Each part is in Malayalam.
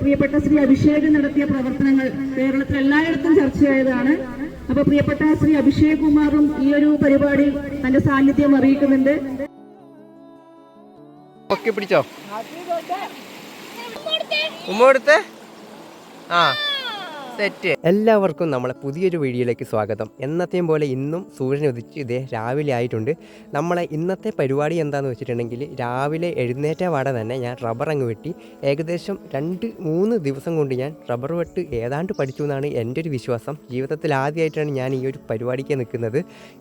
പ്രിയപ്പെട്ട ശ്രീ അഭിഷേക് നടത്തിയ പ്രവർത്തനങ്ങൾ കേരളത്തിൽ എല്ലായിടത്തും ചർച്ചയായതാണ്. അപ്പൊ പ്രിയപ്പെട്ട ശ്രീ അഭിഷേക് കുമാറും ഈ ഒരു പരിപാടി തന്റെ സാന്നിധ്യം അറിയിക്കുന്നുണ്ട്. പിടിച്ചോ ഉമ്മ ആ സെറ്റ്. എല്ലാവർക്കും നമ്മളെ പുതിയൊരു വീഡിയോയിലേക്ക് സ്വാഗതം. എന്നത്തെയും പോലെ ഇന്നും സൂര്യൻ ഉദിച്ച് ഇതേ രാവിലെ ആയിട്ടുണ്ട്. നമ്മളെ ഇന്നത്തെ പരിപാടി എന്താണെന്ന് വെച്ചിട്ടുണ്ടെങ്കിൽ രാവിലെ എഴുന്നേറ്റ പാടെ തന്നെ ഞാൻ റബ്ബർ അങ്ങ് വെട്ടി. ഏകദേശം 2-3 ദിവസം കൊണ്ട് ഞാൻ റബ്ബർ വെട്ട് ഏതാണ്ട് പഠിച്ചു എന്നാണ് എൻ്റെ ഒരു വിശ്വാസം. ജീവിതത്തിൽ ആദ്യമായിട്ടാണ് ഞാൻ ഈ ഒരു പരിപാടിക്ക് നിൽക്കുന്നത്.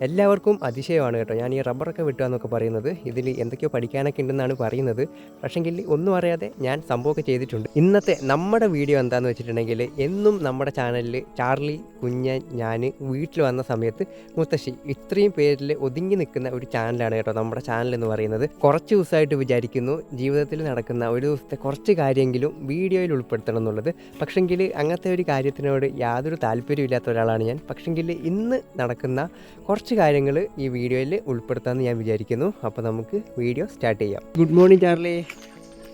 എല്ലാവർക്കും അതിശയമാണ് കേട്ടോ ഞാൻ ഈ റബ്ബറൊക്കെ വെട്ടുക എന്നൊക്കെ പറയുന്നത്. ഇതിൽ എന്തൊക്കെയോ പഠിക്കാനൊക്കെ ഉണ്ടെന്നാണ് പറയുന്നത്. പക്ഷേങ്കിൽ ഒന്നും അറിയാതെ ഞാൻ സംഭവമൊക്കെ ചെയ്തിട്ടുണ്ട്. ഇന്നത്തെ നമ്മുടെ വീഡിയോ എന്താണെന്ന് വെച്ചിട്ടുണ്ടെങ്കിൽ എന്നും നമ്മുടെ ചാനലിൽ ചാർലി, കുഞ്ഞൻ, ഞാൻ വീട്ടിൽ വന്ന സമയത്ത് മുത്തശ്ശി ഇത്രയും പേരിൽ ഒതുങ്ങി നിൽക്കുന്ന ഒരു ചാനലാണ് കേട്ടോ നമ്മുടെ ചാനൽ എന്ന് പറയുന്നത്. കുറച്ച് ദിവസമായിട്ട് വിചാരിക്കുന്നു ജീവിതത്തിൽ നടക്കുന്ന ഒരു ദിവസത്തെ കുറച്ച് കാര്യമെങ്കിലും വീഡിയോയിൽ ഉൾപ്പെടുത്തണം എന്നുള്ളത്. പക്ഷെങ്കിൽ അങ്ങനത്തെ ഒരു കാര്യത്തിനോട് യാതൊരു താല്പര്യമില്ലാത്ത ഒരാളാണ് ഞാൻ. പക്ഷെങ്കിൽ ഇന്ന് നടക്കുന്ന കുറച്ച് കാര്യങ്ങൾ ഈ വീഡിയോയിൽ ഉൾപ്പെടുത്താമെന്ന് ഞാൻ വിചാരിക്കുന്നു. അപ്പോൾ നമുക്ക് വീഡിയോ സ്റ്റാർട്ട് ചെയ്യാം. Good morning Charlie.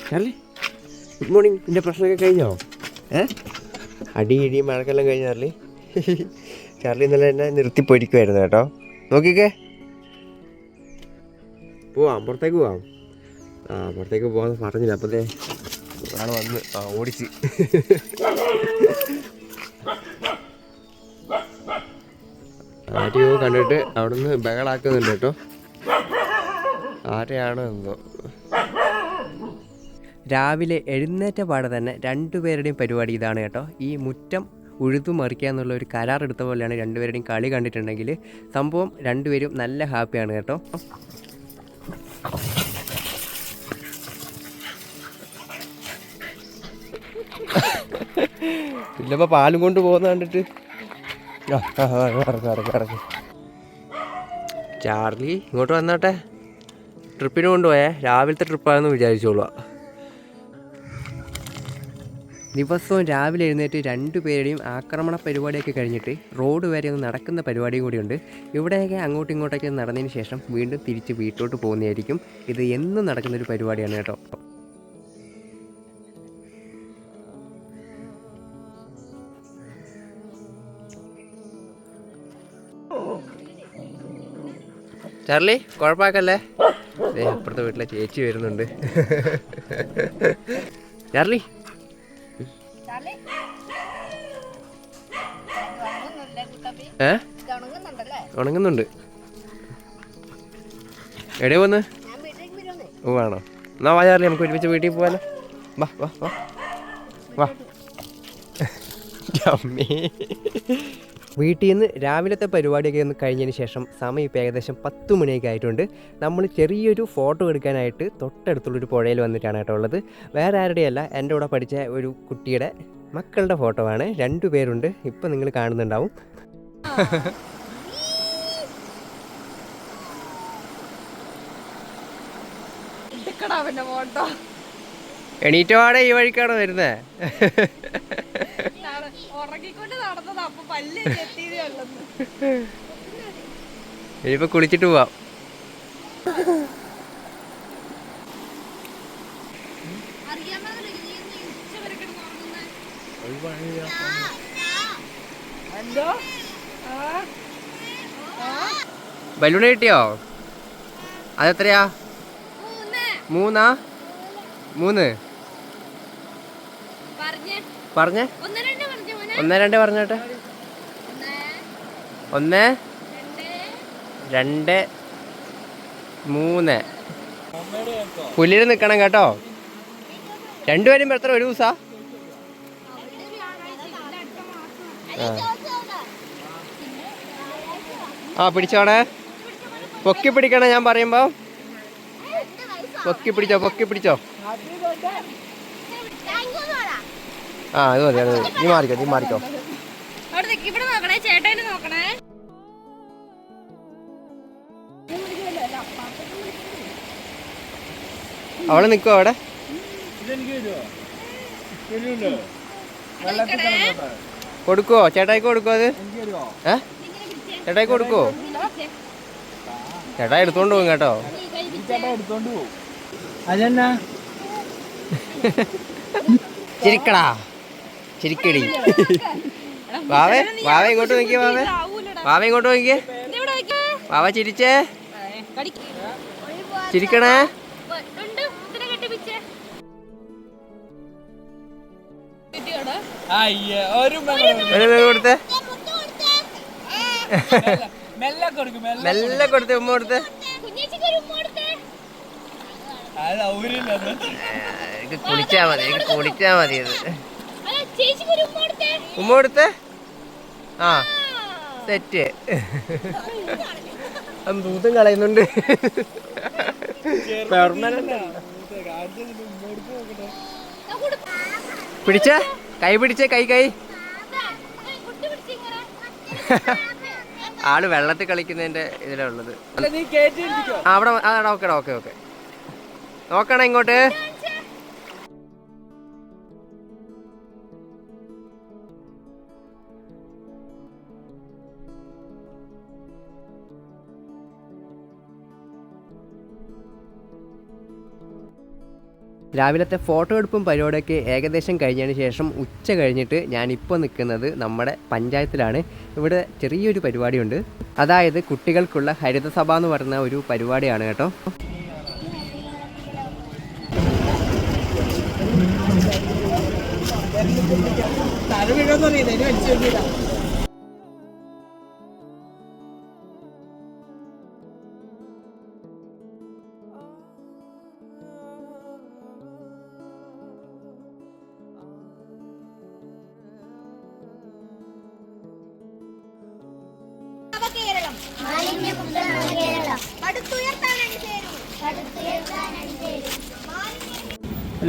Charlie good morning. ഇതിൻ്റെ പ്രശ്നമൊക്കെ കഴിഞ്ഞോ? അടി മഴക്കെല്ലാം കഴിഞ്ഞ ചാർലി. ചാർലി ഇന്നലെ എന്നെ നിർത്തിപ്പൊരിക്കുമായിരുന്നു കേട്ടോ. നോക്കിക്കേ, പോവാം, പുറത്തേക്ക് പോവാം. പുറത്തേക്ക് പോകാൻ പറഞ്ഞില്ല. അപ്പോഴത്തെ ആൾ വന്ന് ഓടിച്ച്. ആരെയോ കണ്ടിട്ട് അവിടുന്ന് ബഹളാക്കുന്നുണ്ട് കേട്ടോ. ആരെയാണോ എന്തോ. രാവിലെ എഴുന്നേറ്റ പാടെ തന്നെ 2 പേരുടെയും പരിപാടി ഇതാണ് കേട്ടോ. ഈ മുറ്റം ഉഴുതുമറിക്കുക എന്നുള്ള ഒരു കരാർ എടുത്ത പോലെയാണ് 2 പേരുടെയും കളി. കണ്ടിട്ടുണ്ടെങ്കിൽ സംഭവം 2 പേരും നല്ല ഹാപ്പിയാണ് കേട്ടോ. ഇല്ലപ്പോൾ പാലും കൊണ്ട് പോകുന്ന കണ്ടിട്ട് ഇറങ്ങി. ചാർലി ഇങ്ങോട്ട് വന്നോട്ടെ. ട്രിപ്പിന് കൊണ്ടുപോയേ, രാവിലത്തെ ട്രിപ്പാണെന്ന് വിചാരിച്ചോളൂ. ദിവസവും രാവിലെ എഴുന്നേറ്റ് 2 പേരുടെയും ആക്രമണ പരിപാടിയൊക്കെ കഴിഞ്ഞിട്ട് റോഡ് വരെ ഒന്ന് നടക്കുന്ന പരിപാടിയും കൂടിയുണ്ട്. ഇവിടെയൊക്കെ അങ്ങോട്ടും ഇങ്ങോട്ടൊക്കെ നടന്നതിന് ശേഷം വീണ്ടും തിരിച്ച് വീട്ടിലോട്ട് പോകുന്നതായിരിക്കും. ഇത് എന്നും നടക്കുന്നൊരു പരിപാടിയാണ് കേട്ടോ. ചാർലി കുഴപ്പമാക്കല്ലേ. അപ്പുറത്തെ വീട്ടിലെ ചേച്ചി വരുന്നുണ്ട്. ചാർലി ഉണങ്ങുന്നുണ്ട്. എവിടെ പോന്ന്? ഓ ആണോ? എന്നാ വാ ചാർലി, നമുക്ക് ഒരുമിച്ച് വീട്ടിൽ പോവാലോ. വാ വാ വാ വാ. വീട്ടിൽ നിന്ന് രാവിലത്തെ പരിപാടിയൊക്കെ ഒന്ന് കഴിഞ്ഞതിന് ശേഷം സമയം ഇപ്പോൾ ഏകദേശം 10 മണിയൊക്കെ ആയിട്ടുണ്ട്. നമ്മൾ ചെറിയൊരു ഫോട്ടോ എടുക്കാനായിട്ട് തൊട്ടടുത്തുള്ളൊരു പുഴയിൽ വന്നിട്ടാണ് കേട്ടോ ഉള്ളത്. വേറെ ആരുടെയല്ല, എൻ്റെ കൂടെ പഠിച്ച ഒരു കുട്ടിയുടെ മക്കളുടെ ഫോട്ടോ ആണ്. 2 പേരുണ്ട്, ഇപ്പം നിങ്ങൾ കാണുന്നുണ്ടാവും. എണീറ്റപാടെ ഈ വഴിക്കാണോ വരുന്നേ? ഇനിയിപ്പോ കുളിച്ചിട്ട് പോവാം. ബലൂൺ കിട്ടിയോ? അതെത്രയാ? 3 പറഞ്ഞേ. 1 2 പറഞ്ഞോട്ടെ. 1 2 3. പുല്ലിൽ നിൽക്കണം കേട്ടോ. 2 പേരും എത്ര ഒരു ദിവസാ? പിടിച്ചോണേ. പൊക്കി പിടിക്കണേ ഞാൻ പറയുമ്പോ. പൊക്കി പിടിച്ചോ. അത് മതി, അത് മതി. നീ മാറിക്കോ. അവളെ നിൽക്കോ അവിടെ? കൊടുക്കുവോ? ചേട്ടായിക്ക് കൊടുക്കുവോ? അത് ചേട്ടായിക്ക് കൊടുക്കുവോ? ചേട്ടാ എടുത്തോണ്ട് പോകും കേട്ടോ. അതെന്നാ ചിരിക്കടാ ചിരിക്കടി. വാവേ വാവ ഇങ്ങോട്ട് നോക്കിയേ. വാവ ഇങ്ങോട്ട് നോക്കിയേ. വാവ ചിരിച്ചേ. ചിരിക്കണേ. കൊടുത്തേ. മെല്ലെ കൊടുത്തേ. ഉമ്മ കൊടുത്തേ. കുളിച്ചാ മതി. കുളിച്ചാ മതി. അത് ഉമ്മ കൊടുത്തേ. ആ തെറ്റ്. ദൂതം കളയുന്നുണ്ട്. പിടിച്ചേ. കൈ പിടിച്ചേ. കൈ ആള് വെള്ളത്തിൽ കളിക്കുന്നതിന്റെ ഇതിലാ ഉള്ളത്. അവിടെ ഓക്കെ. നോക്കണേ ഇങ്ങോട്ട്. രാവിലത്തെ ഫോട്ടോ എടുപ്പും പരിപാടിയൊക്കെ ഏകദേശം കഴിഞ്ഞതിന് ശേഷം ഉച്ച കഴിഞ്ഞിട്ട് ഞാനിപ്പോൾ നിൽക്കുന്നത് നമ്മുടെ പഞ്ചായത്തിലാണ്. ഇവിടെ ചെറിയൊരു പരിപാടിയുണ്ട്. അതായത് കുട്ടികൾക്കുള്ള ഹരിതസഭ എന്ന് പറയുന്ന ഒരു പരിപാടിയാണ് കേട്ടോ.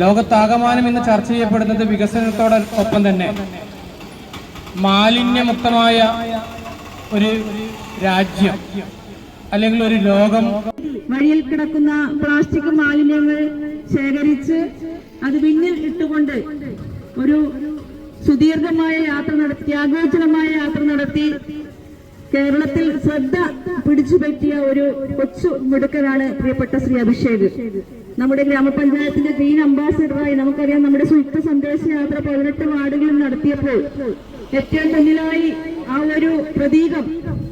ലോകത്താകമാനം ഇന്ന് ചർച്ച ചെയ്യപ്പെടുന്നത് വികസനത്തോടൊപ്പം തന്നെ മാലിന്യമുക്തമായ ഒരു രാജ്യം അല്ലെങ്കിൽ ഒരു ലോകം. വഴിയിൽ കിടക്കുന്ന പ്ലാസ്റ്റിക് മാലിന്യങ്ങൾ ശേഖരിച്ച് അത് പിന്നിൽ ഇട്ടുകൊണ്ട് ഒരു സുദീർഘമായ യാത്ര നടത്തി, ത്യാഗോജ്വലമായ യാത്ര നടത്തി കേരളത്തിൽ ശ്രദ്ധ പിടിച്ചുപറ്റിയ ഒരു കൊച്ചു മിടുക്കനാണ് പ്രിയപ്പെട്ട ശ്രീ അഭിഷേക്. നമ്മുടെ ഗ്രാമപഞ്ചായത്തിന്റെ ഗ്രീൻ അംബാസിഡറായി നമുക്കറിയാം. നമ്മുടെ ശുചിത്വ സന്ദേശ യാത്ര 18 വാർഡുകളിൽ നടത്തിയപ്പോൾ ഏറ്റവും മുന്നിലായി ആ ഒരു പ്രതീകം,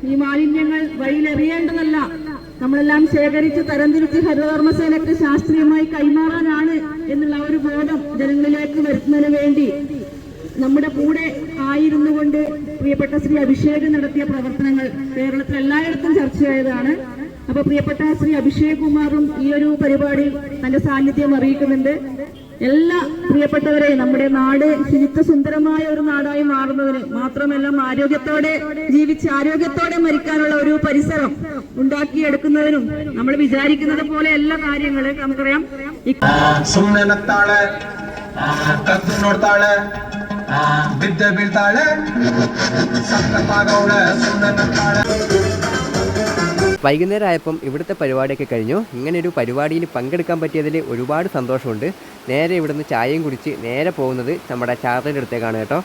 ഈ മാലിന്യങ്ങൾ വഴിയിലെറിയേണ്ടതല്ല, നമ്മളെല്ലാം ശേഖരിച്ച് തരംതിരിച്ച് ഹരിതകർമ്മസേനയ്ക്ക് ശാസ്ത്രീയമായി കൈമാറാനാണ് എന്നുള്ള ഒരു ബോധം ജനങ്ങളിലേക്ക് വരുത്തുന്നതിന് വേണ്ടി നമ്മുടെ കൂടെ ആയിരുന്നു കൊണ്ട് പ്രിയപ്പെട്ട ശ്രീ അഭിഷേക് നടത്തിയ പ്രവർത്തനങ്ങൾ കേരളത്തിൽ എല്ലായിടത്തും ചർച്ചയായതാണ്. അപ്പൊ പ്രിയപ്പെട്ട ശ്രീ അഭിഷേക് കുമാറും ഈ ഒരു പരിപാടിയിൽ തന്റെ സാന്നിധ്യം അറിയിക്കുന്നുണ്ട്. എല്ലാ പ്രിയപ്പെട്ടവരെയും നമ്മുടെ നാട് ശുചിത്വ സുന്ദരമായ ഒരു നാടായി മാറുന്നതിന്, മാത്രമല്ല ആരോഗ്യത്തോടെ ജീവിച്ച് ആരോഗ്യത്തോടെ മരിക്കാനുള്ള ഒരു പരിസരം ഉണ്ടാക്കിയെടുക്കുന്നതിനും നമ്മൾ വിചാരിക്കുന്നത് പോലെ എല്ലാ കാര്യങ്ങളും നമുക്കറിയാം. വൈകുന്നേരം ആയപ്പം ഇവിടുത്തെ പരിപാടിയൊക്കെ കഴിഞ്ഞു. ഇങ്ങനെയൊരു പരിപാടിയിൽ പങ്കെടുക്കാൻ പറ്റിയതിൽ ഒരുപാട് സന്തോഷമുണ്ട്. നേരെ ഇവിടുന്ന് ചായയും കുടിച്ച് നേരെ പോകുന്നത് നമ്മുടെ ചാർലിൻ്റെ അടുത്തേക്കാണ് കേട്ടോ.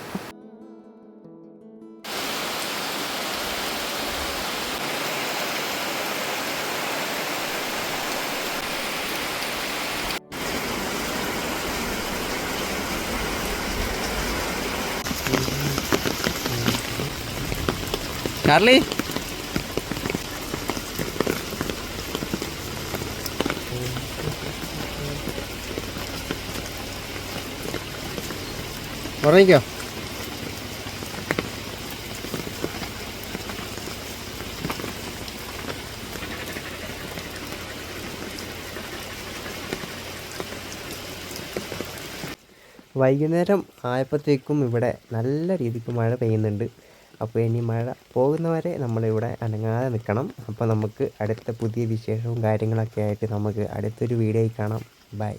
ചാർലി, ഉറങ്ങിക്കോ. വൈകുന്നേരം ആയപ്പോഴത്തേക്കും ഇവിടെ നല്ല രീതിക്ക് മഴ പെയ്യുന്നുണ്ട്. അപ്പോൾ ഇനി മഴ പോകുന്നവരെ നമ്മളിവിടെ അനങ്ങാതെ നിൽക്കണം. അപ്പോൾ നമുക്ക് അടുത്ത പുതിയ വിശേഷവും കാര്യങ്ങളൊക്കെ ആയിട്ട് നമുക്ക് അടുത്തൊരു വീഡിയോയിൽ കാണാം. ബൈ.